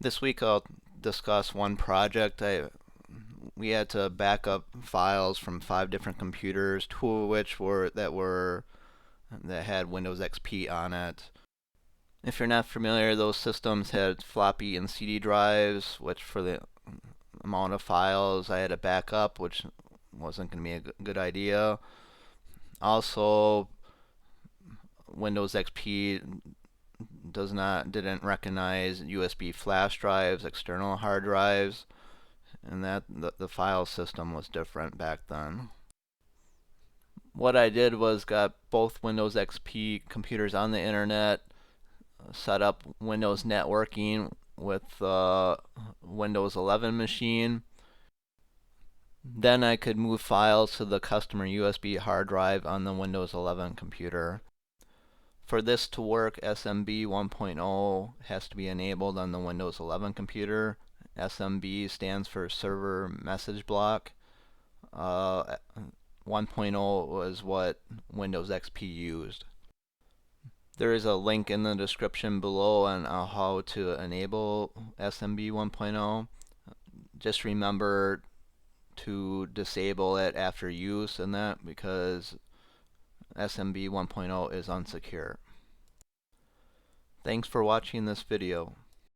This week I'll discuss one project. We had to back up files from 5 different computers, 2 of which that had Windows XP on it. If you're not familiar, those systems had floppy and CD drives, which for the amount of files I had to back up, which wasn't going to be a good idea. Also, Windows XP didn't recognize USB flash drives, external hard drives, and that the file system was different back then. What I did was got both Windows XP computers on the internet, set up Windows networking with the Windows 11 machine. Then I could move files to the customer USB hard drive on the Windows 11 computer. For this to work, SMB 1.0 has to be enabled on the Windows 11 computer. SMB stands for Server Message Block. 1.0 was what Windows XP used. There is a link in the description below on how to enable SMB 1.0. Just remember to disable it after use and that, because SMB 1.0 is unsecure. Thanks for watching this video.